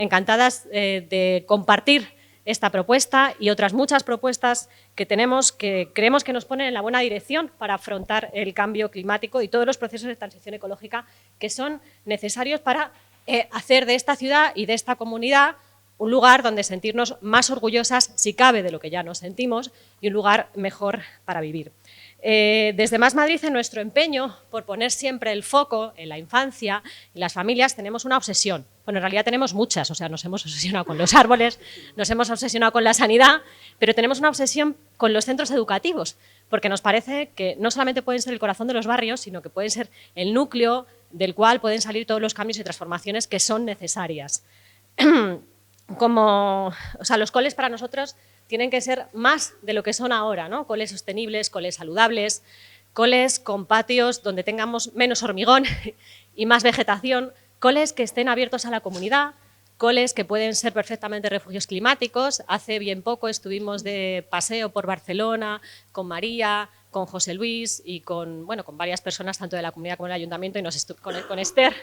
encantadas de compartir esta propuesta y otras muchas propuestas que tenemos que creemos que nos ponen en la buena dirección para afrontar el cambio climático y todos los procesos de transición ecológica que son necesarios para hacer de esta ciudad y de esta comunidad un lugar donde sentirnos más orgullosas, si cabe, de lo que ya nos sentimos, y un lugar mejor para vivir. Desde Más Madrid, en nuestro empeño por poner siempre el foco en la infancia y las familias, tenemos una obsesión. Bueno, en realidad tenemos muchas, o sea, nos hemos obsesionado con los árboles, nos hemos obsesionado con la sanidad, pero tenemos una obsesión con los centros educativos, porque nos parece que no solamente pueden ser el corazón de los barrios, sino que pueden ser el núcleo del cual pueden salir todos los cambios y transformaciones que son necesarias. Los coles para nosotros tienen que ser más de lo que son ahora, ¿no? Coles sostenibles, coles saludables, coles con patios donde tengamos menos hormigón y más vegetación, coles que estén abiertos a la comunidad, coles que pueden ser perfectamente refugios climáticos. Hace bien poco estuvimos de paseo por Barcelona con María, con José Luis y con varias personas, tanto de la comunidad como del ayuntamiento, y con Esther.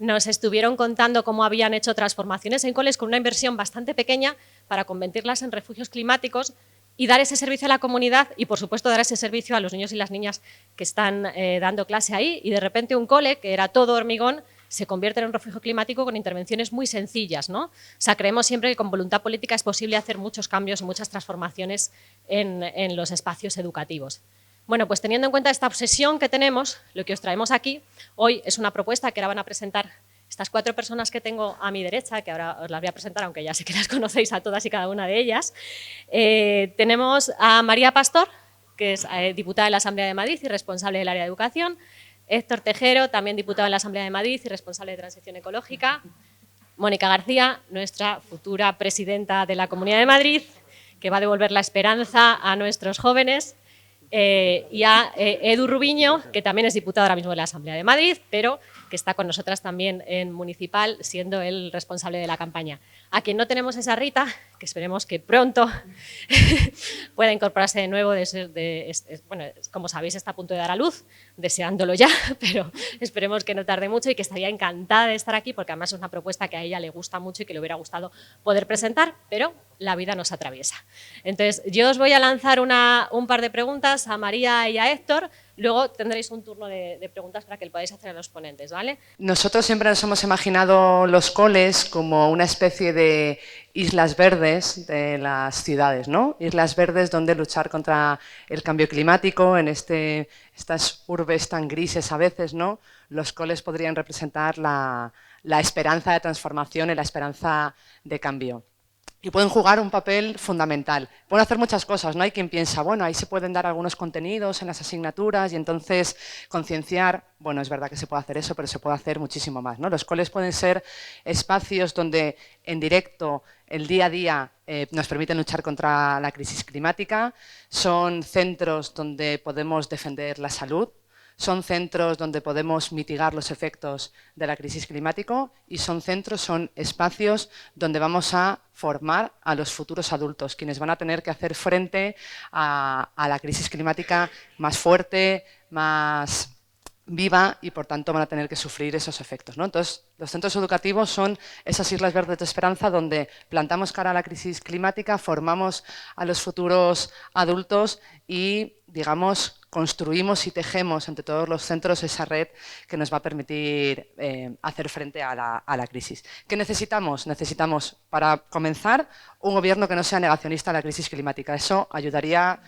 Nos estuvieron contando cómo habían hecho transformaciones en coles con una inversión bastante pequeña para convertirlas en refugios climáticos y dar ese servicio a la comunidad y, por supuesto, dar ese servicio a los niños y las niñas que están dando clase ahí. Y de repente un cole, que era todo hormigón, se convierte en un refugio climático con intervenciones muy sencillas, ¿no? O sea, creemos siempre que con voluntad política es posible hacer muchos cambios y muchas transformaciones en los espacios educativos. Bueno, pues teniendo en cuenta esta obsesión que tenemos, lo que os traemos aquí hoy es una propuesta que ahora van a presentar estas 4 personas que tengo a mi derecha, que ahora os las voy a presentar, aunque ya sé que las conocéis a todas y cada una de ellas. Tenemos a María Pastor, que es diputada en la Asamblea de Madrid y responsable del área de educación. Héctor Tejero, también diputado en la Asamblea de Madrid y responsable de transición ecológica. Mónica García, nuestra futura presidenta de la Comunidad de Madrid, que va a devolver la esperanza a nuestros jóvenes. Y a Edu Rubiño, que también es diputado ahora mismo de la Asamblea de Madrid, pero que está con nosotras también en municipal, siendo el responsable de la campaña. A quien no tenemos es a Rita, que esperemos que pronto pueda incorporarse de nuevo. Como sabéis, está a punto de dar a luz, deseándolo ya, pero esperemos que no tarde mucho y que estaría encantada de estar aquí, porque además es una propuesta que a ella le gusta mucho y que le hubiera gustado poder presentar, pero la vida nos atraviesa. Entonces, yo os voy a lanzar un par de preguntas a María y a Héctor. Luego tendréis un turno de preguntas para que lo podáis hacer a los ponentes, ¿vale? Nosotros siempre nos hemos imaginado los coles como una especie de islas verdes de las ciudades, ¿no? Islas verdes donde luchar contra el cambio climático en estas urbes tan grises a veces, ¿no? Los coles podrían representar la esperanza de transformación y la esperanza de cambio. Y pueden jugar un papel fundamental. Pueden hacer muchas cosas, ¿no? Hay quien piensa, bueno, ahí se pueden dar algunos contenidos en las asignaturas y entonces concienciar. Bueno, es verdad que se puede hacer eso, pero se puede hacer muchísimo más, ¿no? Los coles pueden ser espacios donde en directo, el día a día, nos permiten luchar contra la crisis climática. Son centros donde podemos defender la salud. Son centros donde podemos mitigar los efectos de la crisis climática y son espacios donde vamos a formar a los futuros adultos, quienes van a tener que hacer frente a la crisis climática más fuerte, más viva y por tanto van a tener que sufrir esos efectos, ¿no? Entonces, los centros educativos son esas islas verdes de esperanza donde plantamos cara a la crisis climática, formamos a los futuros adultos y, digamos, construimos y tejemos entre todos los centros esa red que nos va a permitir hacer frente a la crisis. ¿Qué necesitamos? Necesitamos, para comenzar, un gobierno que no sea negacionista a la crisis climática. Eso ayudaría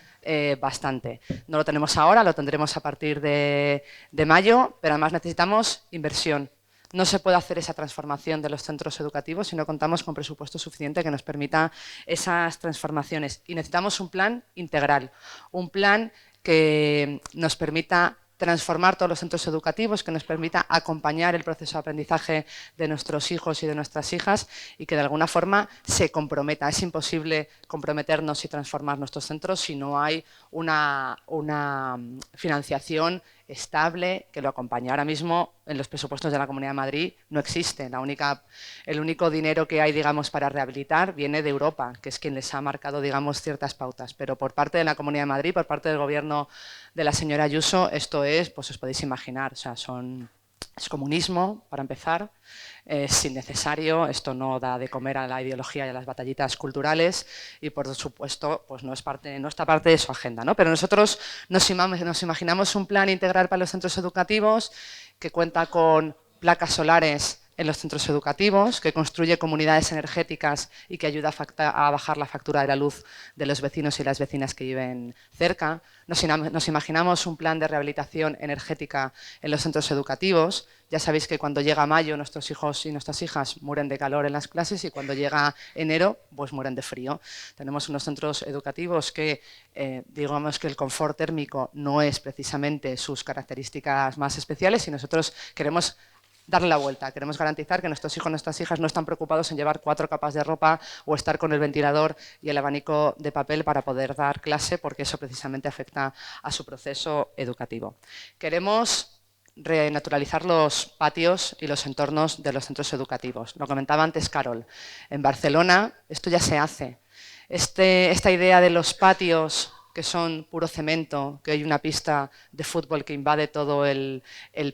bastante. No lo tenemos ahora, lo tendremos a partir de mayo, pero además necesitamos inversión. No se puede hacer esa transformación de los centros educativos si no contamos con presupuesto suficiente que nos permita esas transformaciones. Y necesitamos un plan integral, un plan que nos permita transformar todos los centros educativos, que nos permita acompañar el proceso de aprendizaje de nuestros hijos y de nuestras hijas y que de alguna forma se comprometa. Es imposible comprometernos y transformar nuestros centros si no hay una financiación estable que lo acompañe. Ahora mismo en los presupuestos de la Comunidad de Madrid no existe. El único dinero que hay, digamos, para rehabilitar viene de Europa, que es quien les ha marcado, digamos, ciertas pautas. Pero por parte de la Comunidad de Madrid, por parte del gobierno de la señora Ayuso, esto es, pues os podéis imaginar, o sea, son Es comunismo, para empezar, es innecesario, esto no da de comer a la ideología y a las batallitas culturales y, por supuesto, pues no está parte de su agenda, ¿no? Pero nosotros nos imaginamos un plan integral para los centros educativos que cuenta con placas solares en los centros educativos, que construye comunidades energéticas y que ayuda a bajar la factura de la luz de los vecinos y las vecinas que viven cerca. Nos imaginamos un plan de rehabilitación energética en los centros educativos. Ya sabéis que cuando llega mayo nuestros hijos y nuestras hijas mueren de calor en las clases y cuando llega enero pues mueren de frío. Tenemos unos centros educativos que digamos que el confort térmico no es precisamente sus características más especiales y nosotros queremos darle la vuelta. Queremos garantizar que nuestros hijos y nuestras hijas no están preocupados en llevar 4 capas de ropa o estar con el ventilador y el abanico de papel para poder dar clase, porque eso precisamente afecta a su proceso educativo. Queremos renaturalizar los patios y los entornos de los centros educativos. Lo comentaba antes Carol. En Barcelona esto ya se hace. Esta idea de los patios que son puro cemento, que hay una pista de fútbol que invade todo el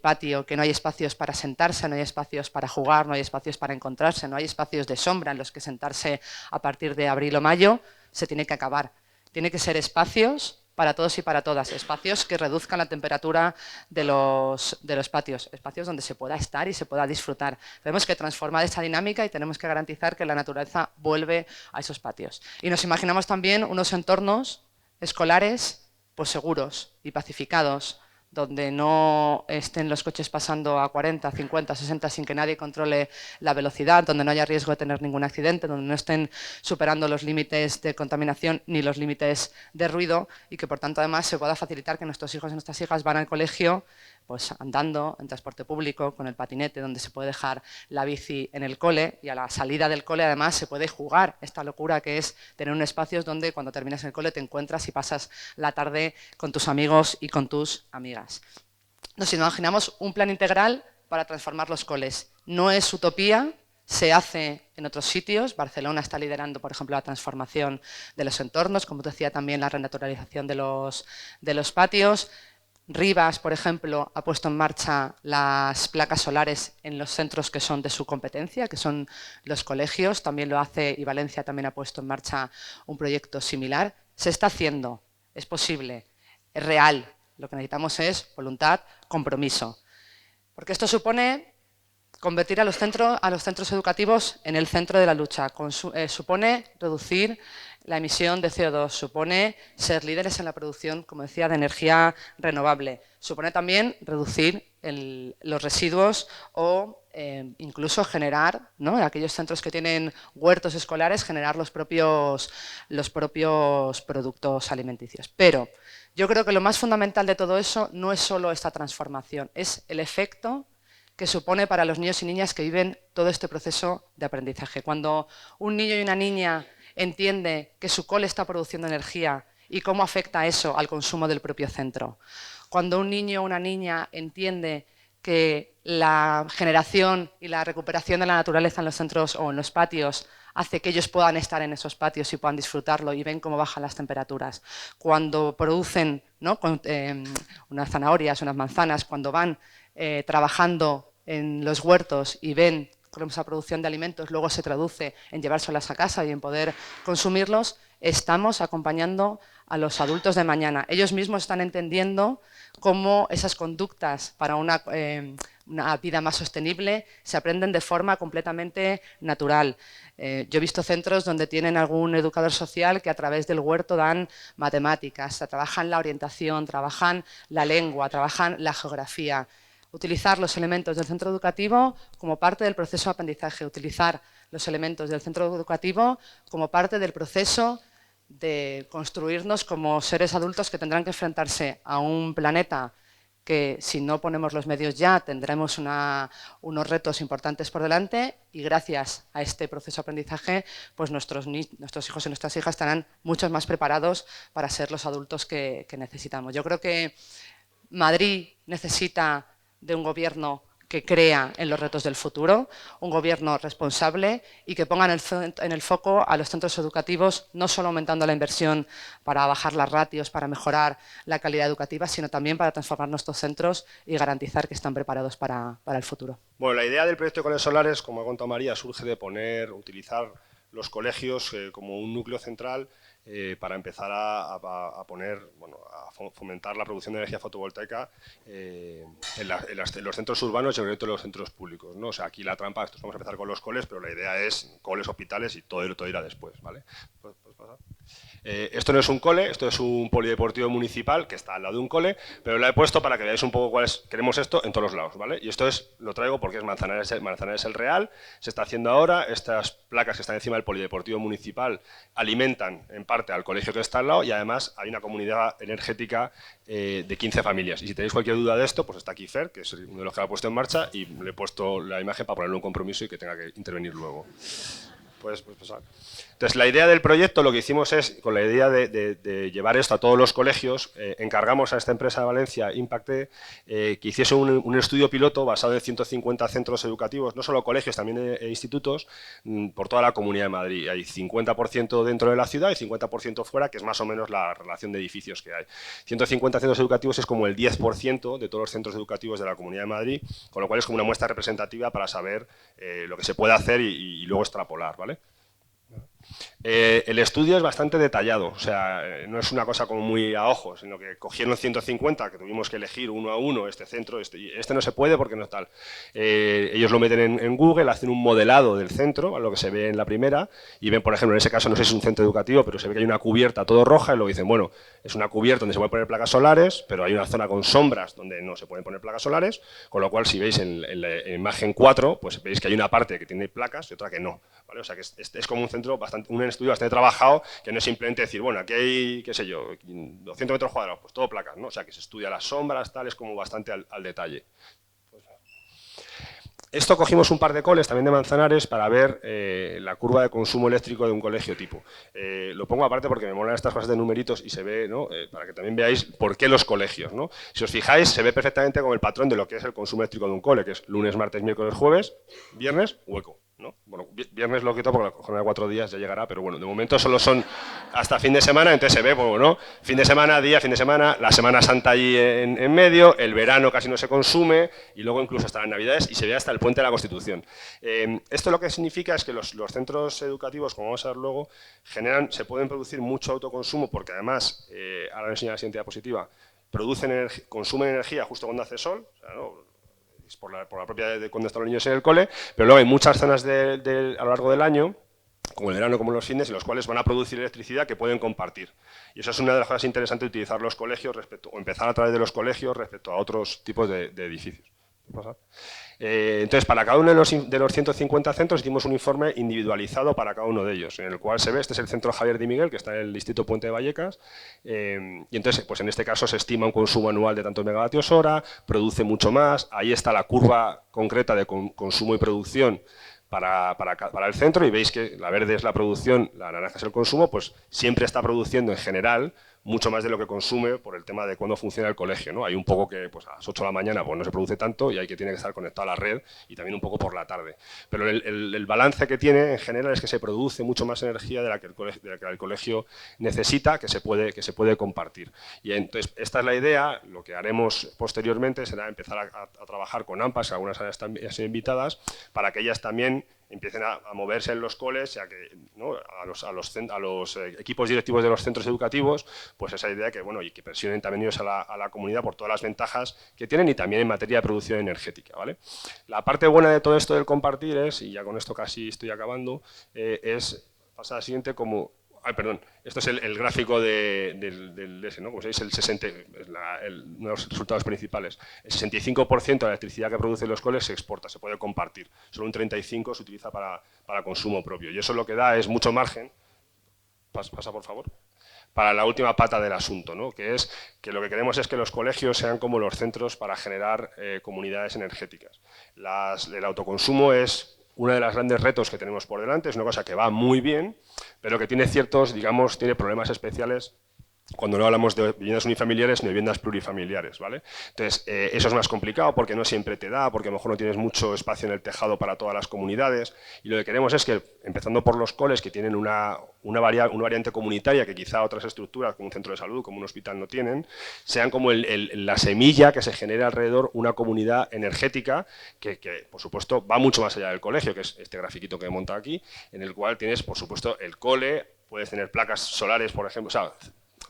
patio, que no hay espacios para sentarse, no hay espacios para jugar, no hay espacios para encontrarse, no hay espacios de sombra en los que sentarse a partir de abril o mayo, se tiene que acabar. Tiene que ser espacios para todos y para todas, espacios que reduzcan la temperatura de los patios, espacios donde se pueda estar y se pueda disfrutar. Tenemos que transformar esa dinámica y tenemos que garantizar que la naturaleza vuelve a esos patios. Y nos imaginamos también unos entornos escolares pues seguros y pacificados, donde no estén los coches pasando a 40, 50, 60 sin que nadie controle la velocidad, donde no haya riesgo de tener ningún accidente, donde no estén superando los límites de contaminación ni los límites de ruido y que por tanto además se pueda facilitar que nuestros hijos y nuestras hijas van al colegio pues andando, en transporte público, con el patinete, donde se puede dejar la bici en el cole y a la salida del cole además se puede jugar esta locura que es tener un espacio donde cuando terminas el cole te encuentras y pasas la tarde con tus amigos y con tus amigas. Nos imaginamos un plan integral para transformar los coles. No es utopía, se hace en otros sitios. Barcelona está liderando, por ejemplo, la transformación de los entornos, como decía también la renaturalización de los patios. Rivas, por ejemplo, ha puesto en marcha las placas solares en los centros que son de su competencia, que son los colegios. También lo hace y Valencia también ha puesto en marcha un proyecto similar. Se está haciendo, es posible, es real. Lo que necesitamos es voluntad, compromiso. Porque esto supone convertir a los centros educativos en el centro de la lucha. Supone reducir la emisión de CO2, supone ser líderes en la producción, como decía, de energía renovable. Supone también reducir los residuos o incluso generar, ¿no?, en aquellos centros que tienen huertos escolares, generar los propios productos alimenticios. Pero yo creo que lo más fundamental de todo eso no es solo esta transformación, es el efecto que supone para los niños y niñas que viven todo este proceso de aprendizaje. Cuando un niño y una niña entiende que su cole está produciendo energía y cómo afecta eso al consumo del propio centro. Cuando un niño o una niña entiende que la generación y la recuperación de la naturaleza en los centros o en los patios hace que ellos puedan estar en esos patios y puedan disfrutarlo y ven cómo bajan las temperaturas. Cuando producen, ¿no?, unas zanahorias, unas manzanas, cuando van trabajando en los huertos y ven cómo esa producción de alimentos luego se traduce en llevárselas a casa y en poder consumirlos, estamos acompañando a los adultos de mañana. Ellos mismos están entendiendo cómo esas conductas para una vida más sostenible se aprenden de forma completamente natural. Yo he visto centros donde tienen algún educador social que a través del huerto dan matemáticas, trabajan la orientación, trabajan la lengua, trabajan la geografía. Utilizar los elementos del centro educativo como parte del proceso de aprendizaje, utilizar los elementos del centro educativo como parte del proceso de construirnos como seres adultos que tendrán que enfrentarse a un planeta que, si no ponemos los medios ya, tendremos unos retos importantes por delante y gracias a este proceso de aprendizaje, pues nuestros hijos y nuestras hijas estarán mucho más preparados para ser los adultos que necesitamos. Yo creo que Madrid necesita de un gobierno que crea en los retos del futuro, un gobierno responsable y que ponga en el foco a los centros educativos, no solo aumentando la inversión para bajar las ratios, para mejorar la calidad educativa, sino también para transformar nuestros centros y garantizar que están preparados para el futuro. Bueno, la idea del proyecto de colegios solares, como ha contado María, surge de utilizar los colegios como un núcleo central para empezar a fomentar la producción de energía fotovoltaica en los centros urbanos y en los centros públicos, ¿no? O sea, aquí la trampa, vamos a empezar con los coles, pero la idea es coles, hospitales y todo irá después, ¿vale? ¿Puedes pasar? Esto no es un cole, esto es un polideportivo municipal que está al lado de un cole, pero lo he puesto para que veáis un poco queremos esto en todos los lados, ¿vale? Y esto lo traigo porque es Manzanares el Real, se está haciendo ahora, estas placas que están encima del polideportivo municipal alimentan en parte al colegio que está al lado y además hay una comunidad energética de 15 familias. Y si tenéis cualquier duda de esto, pues está aquí Fer, que es uno de los que lo ha puesto en marcha y le he puesto la imagen para ponerle un compromiso y que tenga que intervenir luego. Pues pasar. Entonces, la idea del proyecto, lo que hicimos es, con la idea de llevar esto a todos los colegios, encargamos a esta empresa de Valencia, Impacte, que hiciese un estudio piloto basado en 150 centros educativos, no solo colegios, también institutos, por toda la Comunidad de Madrid. Hay 50% dentro de la ciudad y 50% fuera, que es más o menos la relación de edificios que hay. 150 centros educativos es como el 10% de todos los centros educativos de la Comunidad de Madrid, con lo cual es como una muestra representativa para saber lo que se puede hacer y luego extrapolar, ¿vale? El estudio es bastante detallado, o sea, no es una cosa como muy a ojo, sino que cogieron 150, que tuvimos que elegir uno a uno, este centro, este no se puede porque no es tal. Ellos lo meten en Google, hacen un modelado del centro, a lo que se ve en la primera, y ven, por ejemplo, en ese caso no sé si es un centro educativo, pero se ve que hay una cubierta todo roja, y luego dicen, bueno, es una cubierta donde se pueden poner placas solares, pero hay una zona con sombras donde no se pueden poner placas solares, con lo cual si veis en la imagen 4, pues veis que hay una parte que tiene placas y otra que no, ¿vale? O sea que es como un centro un estudio bastante trabajado, que no es simplemente decir, bueno, aquí hay, qué sé yo, 200 metros cuadrados, pues todo placas, ¿no? O sea que se estudia las sombras, tal, es como bastante al detalle. Esto cogimos un par de coles también de Manzanares para ver la curva de consumo eléctrico de un colegio tipo. Lo pongo aparte porque me molan estas cosas de numeritos y se ve, ¿no? Para que también veáis por qué los colegios, ¿no? Si os fijáis, se ve perfectamente como el patrón de lo que es el consumo eléctrico de un cole, que es lunes, martes, miércoles, jueves, viernes, hueco, ¿no? Bueno, viernes lo quito porque la jornada de 4 días ya llegará, pero bueno, de momento solo son hasta fin de semana, entonces se ve, bueno, ¿no? Fin de semana, la Semana Santa allí en medio, el verano casi no se consume y luego incluso hasta las Navidades y se ve hasta el Puente de la Constitución. Esto lo que significa es que los centros educativos, como vamos a ver luego, se pueden producir mucho autoconsumo porque además, ahora os enseño la siguiente diapositiva, consumen energía justo cuando hace sol, o sea, ¿no? Por la propia de cuando están los niños en el cole, pero luego hay muchas zonas a lo largo del año, como el verano, como los fines, en los cuales van a producir electricidad que pueden compartir. Y eso es una de las cosas interesantes de utilizar los colegios o empezar a través de los colegios respecto a otros tipos de edificios. ¿Qué pasa? Entonces, para cada uno de los 150 centros hicimos un informe individualizado para cada uno de ellos, en el cual se ve, este es el centro Javier Di Miguel, que está en el distrito Puente de Vallecas, y entonces, pues en este caso se estima un consumo anual de tantos megavatios hora, produce mucho más, ahí está la curva concreta de consumo y producción para el centro, y veis que la verde es la producción, la naranja es el consumo, pues siempre está produciendo en general mucho más de lo que consume por el tema de cuándo funciona el colegio, ¿no? Hay un poco que pues, a las 8 de la mañana pues, no se produce tanto y hay que tiene que estar conectado a la red y también un poco por la tarde. Pero el balance que tiene en general es que se produce mucho más energía de la que el colegio necesita, que se puede compartir. Y entonces, esta es la idea. Lo que haremos posteriormente será empezar a trabajar con AMPAs, que algunas están invitadas, para que ellas también empiecen a moverse en los coles, ya que, ¿no? a los equipos directivos de los centros educativos, pues esa idea que, bueno, y que presionen también ellos a la comunidad por todas las ventajas que tienen y también en materia de producción energética, ¿vale? La parte buena de todo esto del compartir es, y ya con esto casi estoy acabando, es pasar al siguiente como... Ay, perdón, esto es el gráfico del ese, ¿no? Como sabéis, uno de los resultados principales. El 65% de la electricidad que producen los coles se exporta, se puede compartir. Solo un 35% se utiliza para consumo propio. Y eso lo que da es mucho margen. Pasa, por favor. Para la última pata del asunto, ¿no? Que es que lo que queremos es que los colegios sean como los centros para generar comunidades energéticas. El autoconsumo es uno de los grandes retos que tenemos por delante, es una cosa que va muy bien, pero que tiene tiene problemas especiales cuando no hablamos de viviendas unifamiliares ni de viviendas plurifamiliares, ¿vale? Entonces, eso es más complicado porque no siempre te da, porque a lo mejor no tienes mucho espacio en el tejado para todas las comunidades, y lo que queremos es que, empezando por los coles, que tienen una variante comunitaria que quizá otras estructuras, como un centro de salud, como un hospital, no tienen, sean como la semilla que se genere alrededor una comunidad energética que, por supuesto, va mucho más allá del colegio, que es este grafiquito que he montado aquí, en el cual tienes, por supuesto, el cole, puedes tener placas solares, por ejemplo, o sea,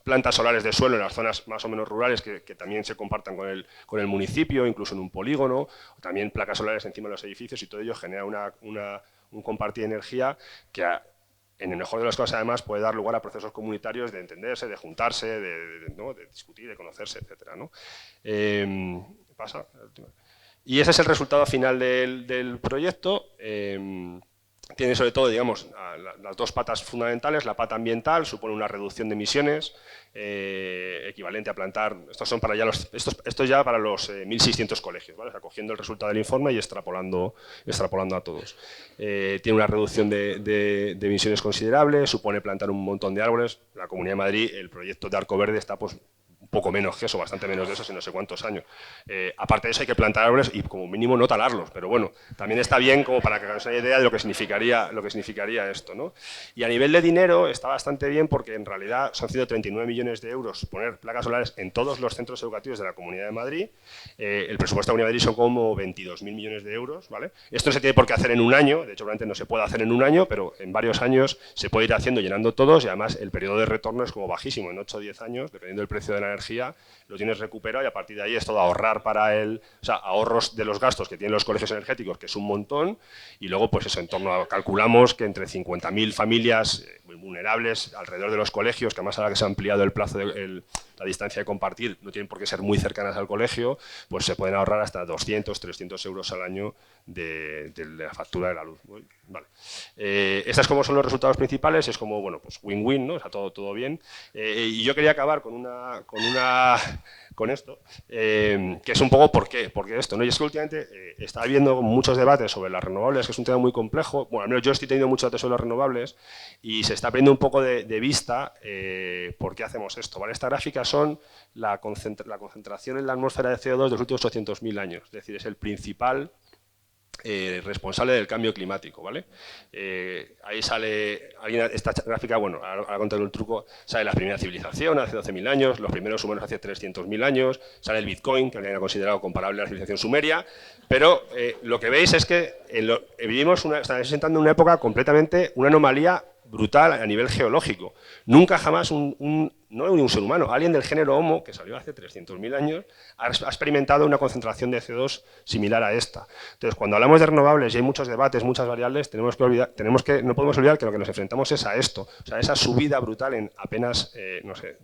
plantas solares de suelo en las zonas más o menos rurales que también se compartan con el municipio, incluso en un polígono, o también placas solares encima de los edificios, y todo ello genera un compartir de energía que, en el mejor de los casos, además, puede dar lugar a procesos comunitarios de entenderse, de juntarse, de discutir, de conocerse, etc., ¿no? ¿Pasa? Y ese es el resultado final del proyecto. Tiene sobre todo, digamos, las dos patas fundamentales. La pata ambiental supone una reducción de emisiones equivalente a plantar, esto ya para los 1.600 colegios, ¿vale? O sea, cogiendo el resultado del informe y extrapolando a todos. Tiene una reducción de emisiones considerable, supone plantar un montón de árboles. La Comunidad de Madrid, el proyecto de Arco Verde está, pues, poco menos que eso, bastante menos de eso, en no sé cuántos años. Aparte de eso, hay que plantar árboles y, como mínimo, no talarlos, pero bueno, también está bien como para que hagáis una idea de lo que significaría esto, ¿no? Y a nivel de dinero está bastante bien, porque en realidad son 139 millones de euros poner placas solares en todos los centros educativos de la Comunidad de Madrid. El presupuesto de la Comunidad de Madrid son como 22.000 millones de euros, ¿vale? Esto no se tiene por qué hacer en un año, de hecho, probablemente no se puede hacer en un año, pero en varios años se puede ir haciendo, llenando todos, y además el periodo de retorno es como bajísimo, en 8 o 10 años, dependiendo del precio de la energía, lo tienes recuperado, y a partir de ahí es todo ahorrar ahorros de los gastos que tienen los colegios energéticos, que es un montón, y luego, pues eso, calculamos que entre 50.000 familias vulnerables alrededor de los colegios, que además ahora que se ha ampliado el plazo, la distancia de compartir, no tienen por qué ser muy cercanas al colegio, pues se pueden ahorrar hasta 200, 300 euros al año de la factura de la luz. Vale. Estas como son los resultados principales, es como, bueno, pues win-win, ¿no? O sea, todo bien. Y yo quería acabar con esto, que es un poco por qué esto, ¿no? Y es que últimamente está habiendo muchos debates sobre las renovables, que es un tema muy complejo. Bueno, al menos yo estoy teniendo muchos debates sobre las renovables, y se está perdiendo un poco de vista por qué hacemos esto, ¿vale? Esta gráfica son la concentración en la atmósfera de CO2 de los últimos 800.000 años, es decir, es el principal responsable del cambio climático, ¿vale? Ahí sale, esta gráfica, bueno, ahora contaré el truco, sale la primera civilización hace 12.000 años, los primeros humanos hace 300.000 años, sale el Bitcoin, que habían considerado comparable a la civilización sumeria, pero lo que veis es que estamos entrando en una época completamente, una anomalía brutal a nivel geológico. Nunca jamás no un ser humano, alguien del género Homo, que salió hace 300.000 años, ha experimentado una concentración de CO2 similar a esta. Entonces, cuando hablamos de renovables y hay muchos debates, muchas variables, no podemos olvidar que lo que nos enfrentamos es a esto, o sea, esa subida brutal en apenas,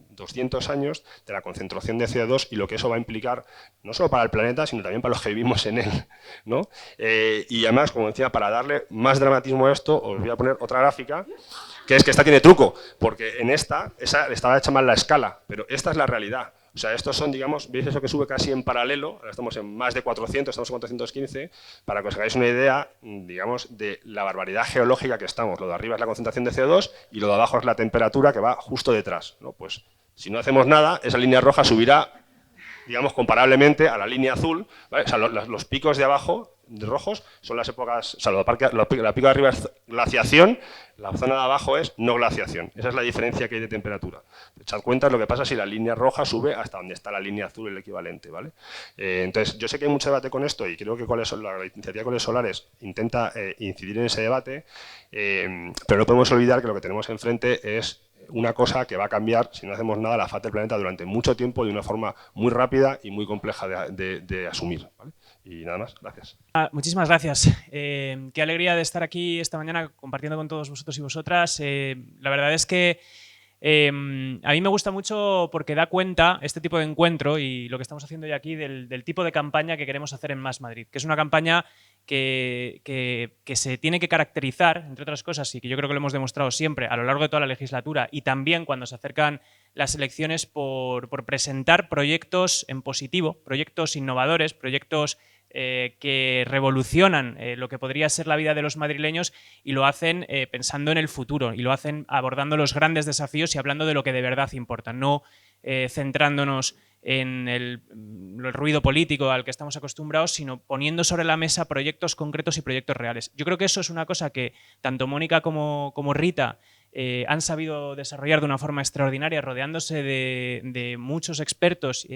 200 años de la concentración de CO2, y lo que eso va a implicar, no solo para el planeta, sino también para los que vivimos en él, ¿no? Y además, como decía, para darle más dramatismo a esto, os voy a poner otra gráfica, que es que esta tiene truco, porque en esa estaba hecha mal la escala, pero esta es la realidad. O sea, estos son, digamos, veis eso que sube casi en paralelo, ahora estamos en más de 400, estamos en 415, para que os hagáis una idea, digamos, de la barbaridad geológica que estamos. Lo de arriba es la concentración de CO2 y lo de abajo es la temperatura, que va justo detrás, ¿no? Pues si no hacemos nada, esa línea roja subirá, digamos, comparablemente a la línea azul, ¿vale? O sea, los picos de abajo, de rojos, son las épocas, o sea, la pico de arriba es glaciación, la zona de abajo es no glaciación. Esa es la diferencia que hay de temperatura. Echad cuenta de lo que pasa si la línea roja sube hasta donde está la línea azul, el equivalente, ¿vale? Entonces, yo sé que hay mucho debate con esto, y creo que la iniciativa Coles Solares intenta incidir en ese debate, pero no podemos olvidar que lo que tenemos enfrente es una cosa que va a cambiar, si no hacemos nada, la faz del planeta durante mucho tiempo, de una forma muy rápida y muy compleja de asumir, ¿vale? Y nada más, gracias. Muchísimas gracias. Qué alegría de estar aquí esta mañana compartiendo con todos vosotros y vosotras. La verdad es que a mí me gusta mucho porque da cuenta este tipo de encuentro y lo que estamos haciendo hoy aquí del tipo de campaña que queremos hacer en Más Madrid, que es una campaña que se tiene que caracterizar, entre otras cosas, y que yo creo que lo hemos demostrado siempre a lo largo de toda la legislatura y también cuando se acercan las elecciones, por presentar proyectos en positivo, proyectos innovadores, proyectos que revolucionan lo que podría ser la vida de los madrileños y lo hacen pensando en el futuro y lo hacen abordando los grandes desafíos y hablando de lo que de verdad importa, no centrándonos en el ruido político al que estamos acostumbrados, sino poniendo sobre la mesa proyectos concretos y proyectos reales. Yo creo que eso es una cosa que tanto Mónica como Rita han sabido desarrollar de una forma extraordinaria, rodeándose de muchos expertos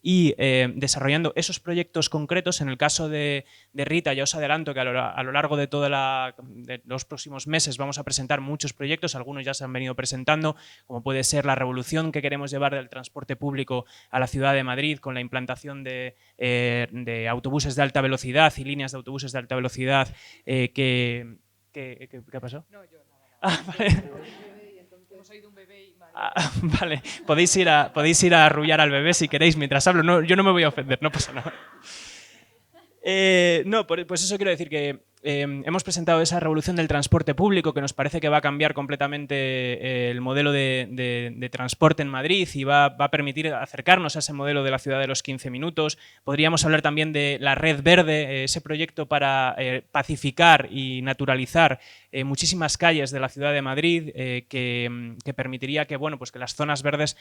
y desarrollando esos proyectos concretos. En el caso de Rita, ya os adelanto que a lo largo de de los próximos meses vamos a presentar muchos proyectos, algunos ya se han venido presentando, como puede ser la revolución que queremos llevar del transporte público a la ciudad de Madrid con la implantación de autobuses de alta velocidad y líneas de autobuses de alta velocidad. ¿Qué pasó? No, yo nada. Ah, vale. Hemos oído un bebé y vale, podéis ir a arrullar al bebé si queréis mientras hablo. No, yo no me voy a ofender, no pasa nada. No, pues eso quiero decir que hemos presentado esa revolución del transporte público que nos parece que va a cambiar completamente el modelo de transporte en Madrid y va a permitir acercarnos a ese modelo de la ciudad de los 15 minutos. Podríamos hablar también de la Red Verde, ese proyecto para pacificar y naturalizar muchísimas calles de la ciudad de Madrid que permitiría que, bueno, pues que las zonas verdes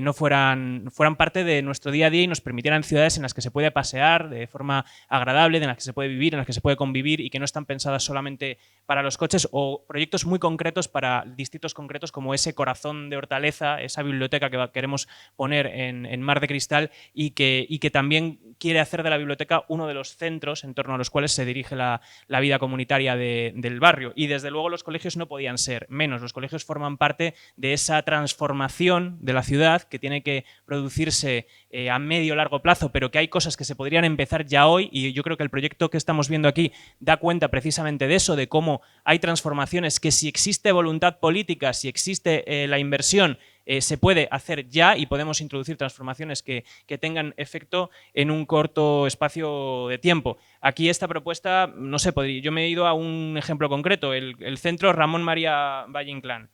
no fueran parte de nuestro día a día y nos permitieran ciudades en las que se puede pasear de forma agradable, en las que se puede vivir, en las que se puede convivir y que no están pensadas solamente para los coches, o proyectos muy concretos para distritos concretos como ese corazón de Hortaleza, esa biblioteca que queremos poner en Mar de Cristal y que también quiere hacer de la biblioteca uno de los centros en torno a los cuales se dirige la vida comunitaria del barrio. Y desde luego los colegios no podían ser menos. Los colegios forman parte de esa transformación de la ciudad que tiene que producirse a medio largo plazo, pero que hay cosas que se podrían empezar ya hoy, y yo creo que el proyecto que estamos viendo aquí da cuenta precisamente de eso, de cómo hay transformaciones que, si existe voluntad política, si existe la inversión, se puede hacer ya y podemos introducir transformaciones que tengan efecto en un corto espacio de tiempo. Aquí esta propuesta, no sé, yo me he ido a un ejemplo concreto, el centro Ramón María Valle Inclán.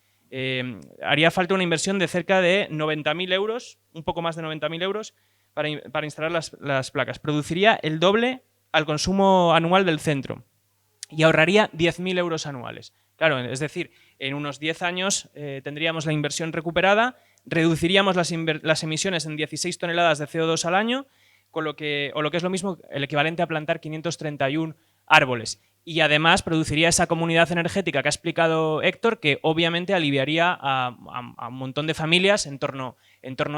Haría falta una inversión de cerca de 90.000 euros, un poco más de 90.000 euros, para instalar las placas. Produciría el doble al consumo anual del centro y ahorraría 10.000 euros anuales. Claro, es decir, en unos 10 años tendríamos la inversión recuperada, reduciríamos las emisiones en 16 toneladas de CO2 al año, o lo que es lo mismo, el equivalente a plantar 531 árboles. Y además produciría esa comunidad energética que ha explicado Héctor, que obviamente aliviaría a un montón de familias en torno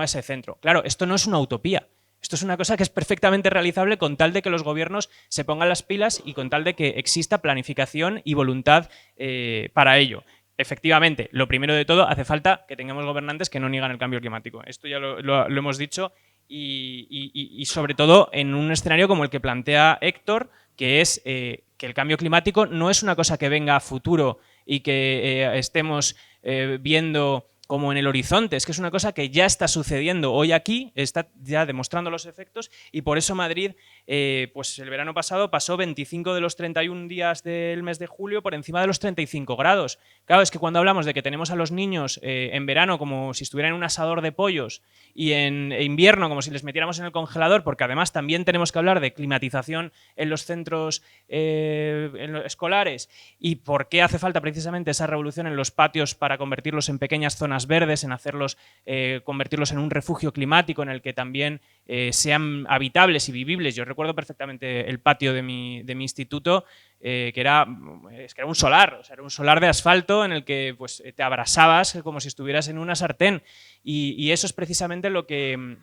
a ese centro. Claro, esto no es una utopía. Esto es una cosa que es perfectamente realizable con tal de que los gobiernos se pongan las pilas y con tal de que exista planificación y voluntad para ello. Efectivamente, lo primero de todo, hace falta que tengamos gobernantes que no niegan el cambio climático. Esto ya lo hemos dicho y sobre todo en un escenario como el que plantea Héctor, que es que el cambio climático no es una cosa que venga a futuro y que estemos viendo como en el horizonte, es que es una cosa que ya está sucediendo hoy aquí, está ya demostrando los efectos, y por eso Madrid, pues el verano pasado pasó 25 de los 31 días del mes de julio por encima de los 35 grados. Claro, es que cuando hablamos de que tenemos a los niños en verano como si estuvieran en un asador de pollos y en invierno como si les metiéramos en el congelador, porque además también tenemos que hablar de climatización en los centros escolares y por qué hace falta precisamente esa revolución en los patios para convertirlos en pequeñas zonas verdes, en hacerlos, convertirlos en un refugio climático en el que también sean habitables y vivibles. Yo recuerdo perfectamente el patio de mi instituto, que era un solar, o sea, era un solar de asfalto en el que pues, te abrasabas como si estuvieras en una sartén, y eso es precisamente lo que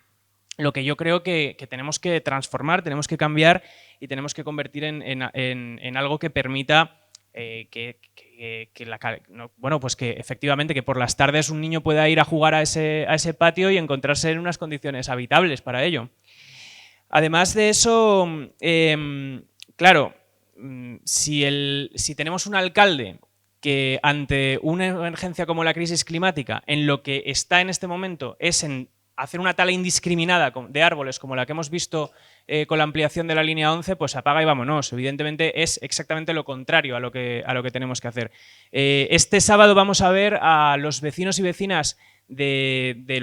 yo creo que tenemos que transformar, tenemos que cambiar y tenemos que convertir en algo que permita pues que efectivamente que por las tardes un niño pueda ir a jugar a ese patio y encontrarse en unas condiciones habitables para ello. Además de eso, claro, si tenemos un alcalde que ante una emergencia como la crisis climática, en lo que está en este momento es en hacer una tala indiscriminada de árboles como la que hemos visto con la ampliación de la línea 11, pues apaga y vámonos. Evidentemente es exactamente lo contrario a lo que tenemos que hacer. Este sábado vamos a ver a los vecinos y vecinas de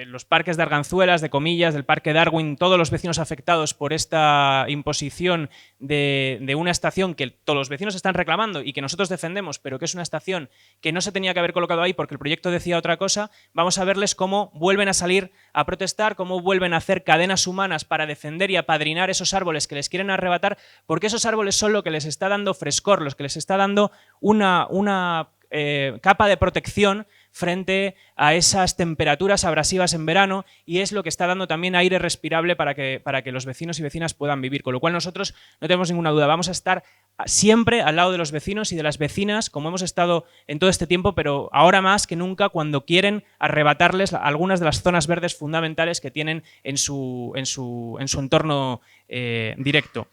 los parques de Arganzuelas, de Comillas, del Parque Darwin, todos los vecinos afectados por esta imposición de una estación que todos los vecinos están reclamando y que nosotros defendemos, pero que es una estación que no se tenía que haber colocado ahí porque el proyecto decía otra cosa, vamos a verles cómo vuelven a salir a protestar, cómo vuelven a hacer cadenas humanas para defender y apadrinar esos árboles que les quieren arrebatar, porque esos árboles son lo que les está dando frescor, los que les está dando una capa de protección frente a esas temperaturas abrasivas en verano, y es lo que está dando también aire respirable para que los vecinos y vecinas puedan vivir, con lo cual nosotros no tenemos ninguna duda, vamos a estar siempre al lado de los vecinos y de las vecinas, como hemos estado en todo este tiempo, pero ahora más que nunca cuando quieren arrebatarles algunas de las zonas verdes fundamentales que tienen en su entorno directo.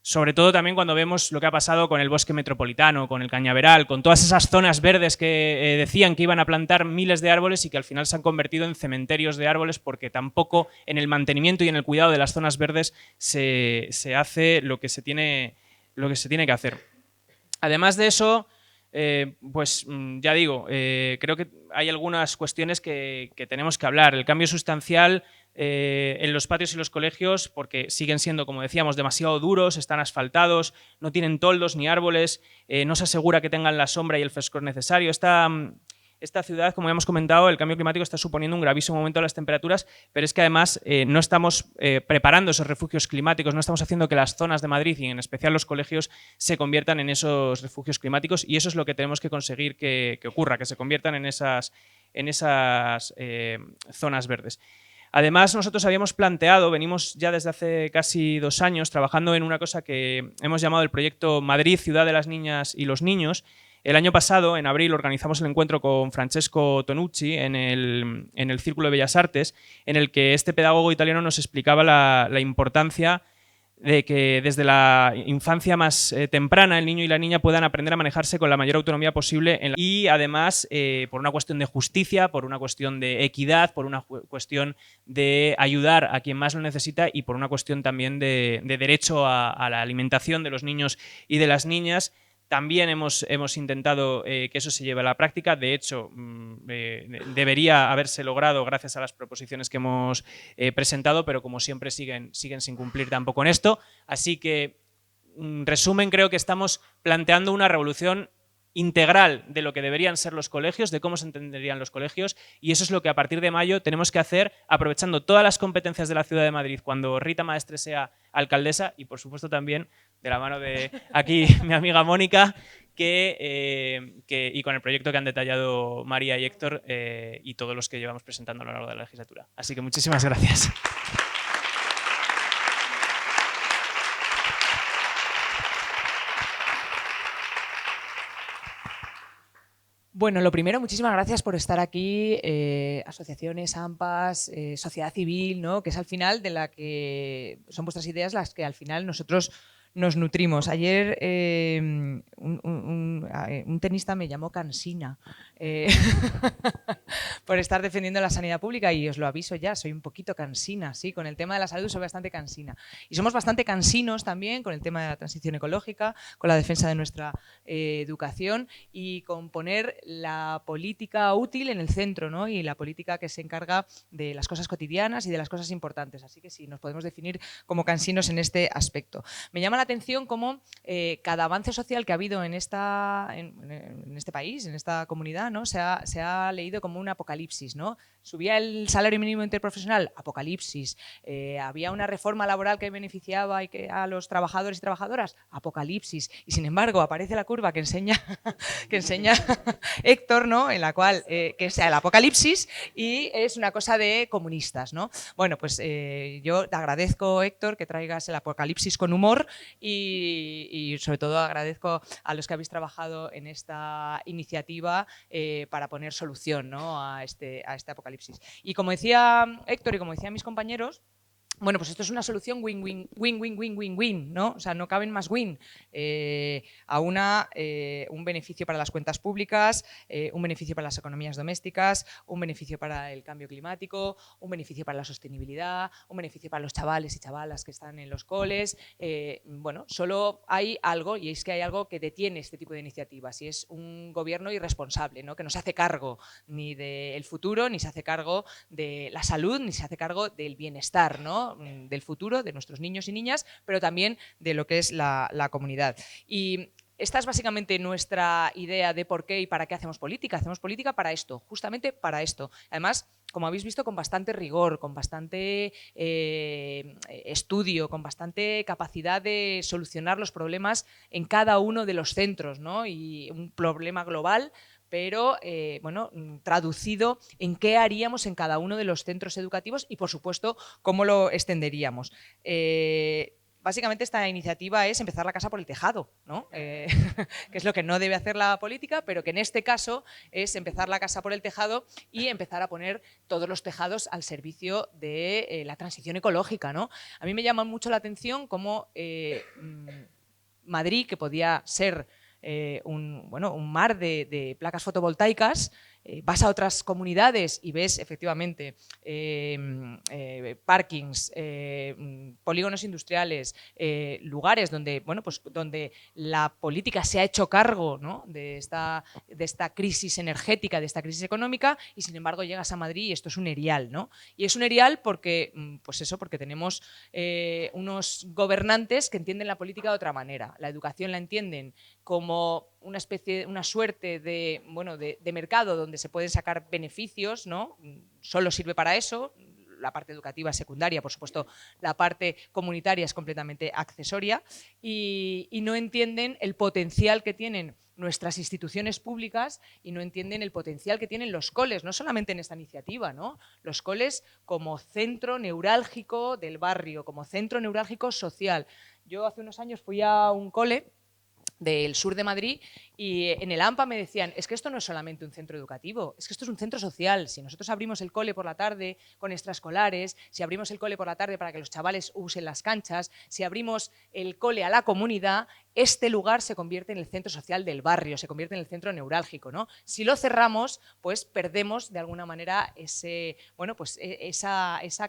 Sobre todo también cuando vemos lo que ha pasado con el bosque metropolitano, con el cañaveral, con todas esas zonas verdes que decían que iban a plantar miles de árboles y que al final se han convertido en cementerios de árboles porque tampoco en el mantenimiento y en el cuidado de las zonas verdes se hace lo que se tiene que hacer. Además de eso, pues ya digo, creo que hay algunas cuestiones que tenemos que hablar. El cambio sustancial en los patios y los colegios, porque siguen siendo, como decíamos, demasiado duros, están asfaltados, no tienen toldos ni árboles, no se asegura que tengan la sombra y el frescor necesario. Esta ciudad, como ya hemos comentado, el cambio climático está suponiendo un gravísimo aumento de las temperaturas, pero es que además no estamos preparando esos refugios climáticos, no estamos haciendo que las zonas de Madrid y en especial los colegios se conviertan en esos refugios climáticos, y eso es lo que tenemos que conseguir que ocurra, que se conviertan en esas zonas verdes. Además, nosotros habíamos planteado, venimos ya desde hace casi 2 años trabajando en una cosa que hemos llamado el proyecto Madrid, Ciudad de las Niñas y los Niños. El año pasado, en abril, organizamos el encuentro con Francesco Tonucci en el Círculo de Bellas Artes, en el que este pedagogo italiano nos explicaba la importancia de que desde la infancia más temprana el niño y la niña puedan aprender a manejarse con la mayor autonomía posible y además por una cuestión de justicia, por una cuestión de equidad, por una cuestión de ayudar a quien más lo necesita y por una cuestión también de derecho a la alimentación de los niños y de las niñas. También hemos intentado que eso se lleve a la práctica. De hecho, debería haberse logrado gracias a las proposiciones que hemos presentado, pero como siempre siguen sin cumplir tampoco en esto. Así que, en resumen, creo que estamos planteando una revolución integral de lo que deberían ser los colegios, de cómo se entenderían los colegios, y eso es lo que a partir de mayo tenemos que hacer, aprovechando todas las competencias de la Ciudad de Madrid cuando Rita Maestre sea alcaldesa y, por supuesto, también de la mano de aquí mi amiga Mónica, y con el proyecto que han detallado María y Héctor y todos los que llevamos presentando a lo largo de la legislatura. Así que muchísimas gracias. Bueno, lo primero, muchísimas gracias por estar aquí, asociaciones, AMPAs, sociedad civil, ¿no? Que es al final de la que son vuestras ideas las que al final nosotros nos nutrimos. Ayer un tenista me llamó cansina por estar defendiendo la sanidad pública y os lo aviso ya, soy un poquito cansina, sí, con el tema de la salud soy bastante cansina. Y somos bastante cansinos también con el tema de la transición ecológica, con la defensa de nuestra educación y con poner la política útil en el centro, ¿no? Y la política que se encarga de las cosas cotidianas y de las cosas importantes. Así que sí, nos podemos definir como cansinos en este aspecto. Me llama la atención cómo cada avance social que ha habido en este país, en esta comunidad, ¿no? se ha leído como un apocalipsis, ¿no? Subía el salario mínimo interprofesional, apocalipsis. Había una reforma laboral que beneficiaba a los trabajadores y trabajadoras, apocalipsis. Y sin embargo aparece la curva que enseña Héctor, ¿no? En la cual que sea el apocalipsis y es una cosa de comunistas, ¿no? Bueno, pues yo te agradezco, Héctor, que traigas el apocalipsis con humor y sobre todo agradezco a los que habéis trabajado en esta iniciativa para poner solución, ¿no? a este apocalipsis. Y como decía Héctor y como decían mis compañeros, Bueno, pues esto es una solución win-win, ¿no? O sea, no caben más win. Un beneficio para las cuentas públicas, un beneficio para las economías domésticas, un beneficio para el cambio climático, un beneficio para la sostenibilidad, un beneficio para los chavales y chavalas que están en los coles. Bueno, solo hay algo, y es que hay algo que detiene este tipo de iniciativas, y es un gobierno irresponsable, ¿no? Que no se hace cargo ni del futuro, ni se hace cargo de la salud, ni se hace cargo del bienestar, ¿no? Del futuro de nuestros niños y niñas, pero también de lo que es la comunidad. Y esta es básicamente nuestra idea de por qué y para qué hacemos política. Hacemos política para esto, justamente para esto. Además, como habéis visto, con bastante rigor, con bastante estudio, con bastante capacidad de solucionar los problemas en cada uno de los centros, ¿no? Y un problema global, pero bueno, traducido en qué haríamos en cada uno de los centros educativos y, por supuesto, cómo lo extenderíamos. Básicamente esta iniciativa es empezar la casa por el tejado, ¿no? Que es lo que no debe hacer la política, pero que en este caso es empezar la casa por el tejado y empezar a poner todos los tejados al servicio de la transición ecológica, ¿no? A mí me llama mucho la atención cómo Madrid, que podía ser un mar de placas fotovoltaicas, vas a otras comunidades y ves efectivamente parkings, polígonos industriales, lugares donde, bueno, pues, donde la política se ha hecho cargo, ¿no? de esta crisis energética, de esta crisis económica, y sin embargo llegas a Madrid y esto es un erial, ¿no? Y es un erial porque, pues eso, porque tenemos unos gobernantes que entienden la política de otra manera. La educación la entienden como una especie, una suerte de, bueno, de mercado donde se pueden sacar beneficios, ¿no? Solo sirve para eso. La parte educativa es secundaria, por supuesto, la parte comunitaria es completamente accesoria, y no entienden el potencial que tienen nuestras instituciones públicas y no entienden el potencial que tienen los coles, no solamente en esta iniciativa, ¿no? Los coles como centro neurálgico del barrio, como centro neurálgico social. Yo hace unos años fui a un cole del sur de Madrid y en el AMPA me decían, es que esto no es solamente un centro educativo, es que esto es un centro social. Si nosotros abrimos el cole por la tarde con extraescolares, si abrimos el cole por la tarde para que los chavales usen las canchas, si abrimos el cole a la comunidad, este lugar se convierte en el centro social del barrio, se convierte en el centro neurálgico, ¿no? Si lo cerramos, pues perdemos de alguna manera esa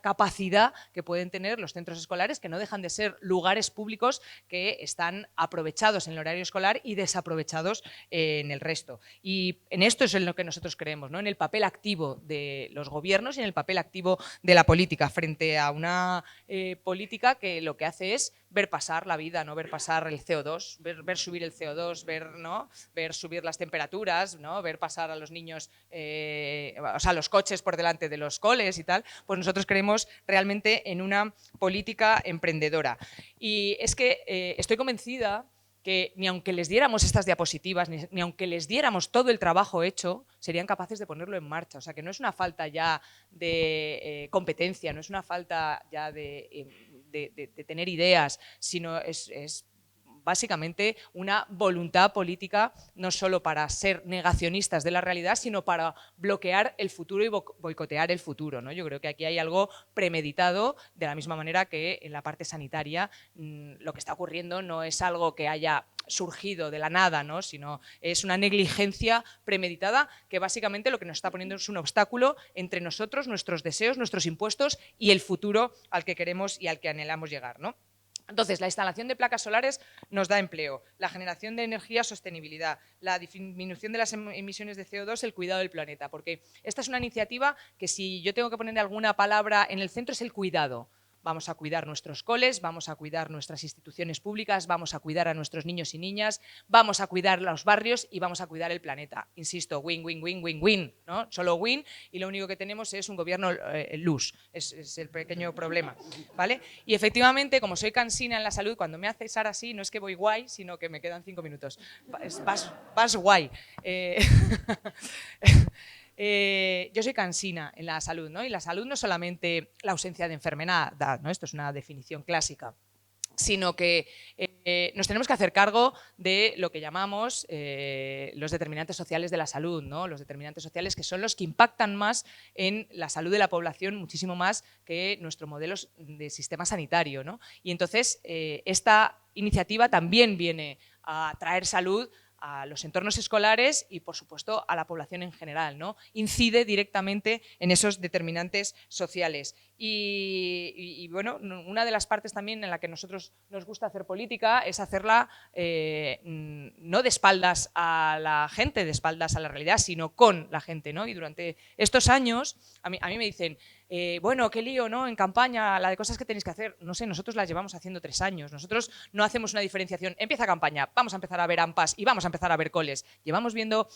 capacidad que pueden tener los centros escolares, que no dejan de ser lugares públicos que están aprovechados en el horario escolar y desaprovechados en el resto. Y en esto es en lo que nosotros creemos, ¿no? En el papel activo de los gobiernos y en el papel activo de la política frente a una política que lo que hace es ver pasar la vida, ¿no? Ver pasar el CO2, ver subir el CO2, ver subir las temperaturas, ¿no? Ver pasar a los niños, los coches por delante de los coles y tal. Pues nosotros creemos realmente en una política emprendedora. Y es que estoy convencida que ni aunque les diéramos estas diapositivas, ni aunque les diéramos todo el trabajo hecho, serían capaces de ponerlo en marcha. O sea, que no es una falta ya de competencia, no es una falta ya de tener ideas, sino es básicamente una voluntad política no solo para ser negacionistas de la realidad, sino para bloquear el futuro y boicotear el futuro, ¿no? Yo creo que aquí hay algo premeditado, de la misma manera que en la parte sanitaria lo que está ocurriendo no es algo que haya surgido de la nada, ¿no? Sino es una negligencia premeditada que básicamente lo que nos está poniendo es un obstáculo entre nosotros, nuestros deseos, nuestros impuestos y el futuro al que queremos y al que anhelamos llegar, ¿no? Entonces, la instalación de placas solares nos da empleo, la generación de energía, sostenibilidad, la disminución de las emisiones de CO2, el cuidado del planeta, porque esta es una iniciativa que, si yo tengo que poner alguna palabra en el centro, es el cuidado. Vamos a cuidar nuestros coles, vamos a cuidar nuestras instituciones públicas, vamos a cuidar a nuestros niños y niñas, vamos a cuidar los barrios y vamos a cuidar el planeta. Insisto, win, win, win, win, win, ¿no? Solo win, y lo único que tenemos es un gobierno luz, es el pequeño problema, ¿vale? Y efectivamente, como soy cansina en la salud, cuando me hace Sara así, no es que voy guay, sino que me quedan 5 minutos. Vas guay. Yo soy cansina en la salud, ¿no? Y la salud no es solamente la ausencia de enfermedad, ¿no? Esto es una definición clásica. sino que nos tenemos que hacer cargo de lo que llamamos los determinantes sociales de la salud, ¿no? Los determinantes sociales que son los que impactan más en la salud de la población, muchísimo más que nuestro modelo de sistema sanitario, ¿no? Y entonces esta iniciativa también viene a traer salud a los entornos escolares y, por supuesto, a la población en general, ¿no? Incide directamente en esos determinantes sociales. Y bueno, una de las partes también en la que nosotros nos gusta hacer política es hacerla no de espaldas a la gente, de espaldas a la realidad, sino con la gente, ¿no? Y durante estos años, a mí me dicen, bueno, qué lío, ¿no? En campaña, la de cosas que tenéis que hacer. No sé, nosotros las llevamos haciendo 3 años. Nosotros no hacemos una diferenciación. Empieza campaña, vamos a empezar a ver AMPAs y vamos a empezar a ver coles. Llevamos viendo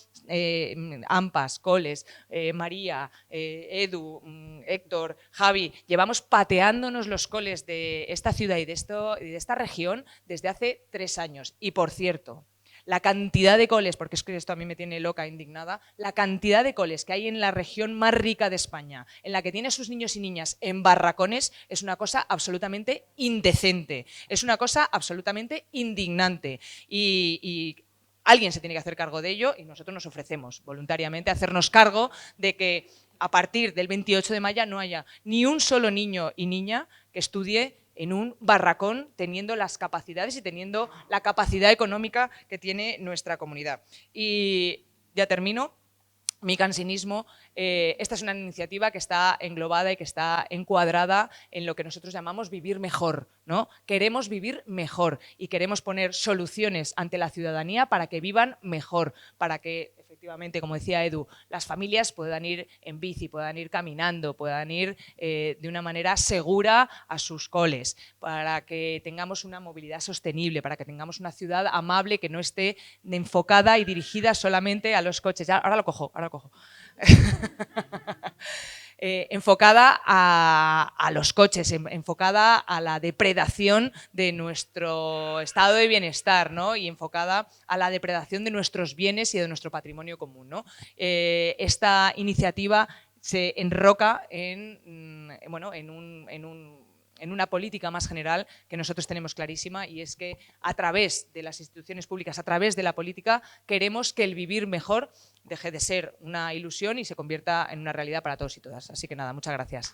AMPAs, coles, María, Edu, Héctor, Javi. Llevamos pateándonos los coles de esta ciudad y de esta región desde hace 3 años. Y, por cierto, la cantidad de coles, porque es que esto a mí me tiene loca, indignada, la cantidad de coles que hay en la región más rica de España, en la que tiene a sus niños y niñas en barracones, es una cosa absolutamente indecente, es una cosa absolutamente indignante. Y alguien se tiene que hacer cargo de ello y nosotros nos ofrecemos voluntariamente a hacernos cargo de que a partir del 28 de mayo no haya ni un solo niño y niña que estudie en un barracón, teniendo las capacidades y teniendo la capacidad económica que tiene nuestra comunidad. Y ya termino. Mi cansinismo, esta es una iniciativa que está englobada y que está encuadrada en lo que nosotros llamamos vivir mejor, ¿no? Queremos vivir mejor y queremos poner soluciones ante la ciudadanía para que vivan mejor, para que, efectivamente, como decía Edu, las familias puedan ir en bici, puedan ir caminando, puedan ir de una manera segura a sus coles, para que tengamos una movilidad sostenible, para que tengamos una ciudad amable que no esté enfocada y dirigida solamente a los coches. Ahora lo cojo. Enfocada a los coches, enfocada a la depredación de nuestro estado de bienestar, ¿no? Y enfocada a la depredación de nuestros bienes y de nuestro patrimonio común, ¿no? Esta iniciativa se enroca en una política más general que nosotros tenemos clarísima, y es que a través de las instituciones públicas, a través de la política, queremos que el vivir mejor deje de ser una ilusión y se convierta en una realidad para todos y todas. Así que nada, muchas gracias.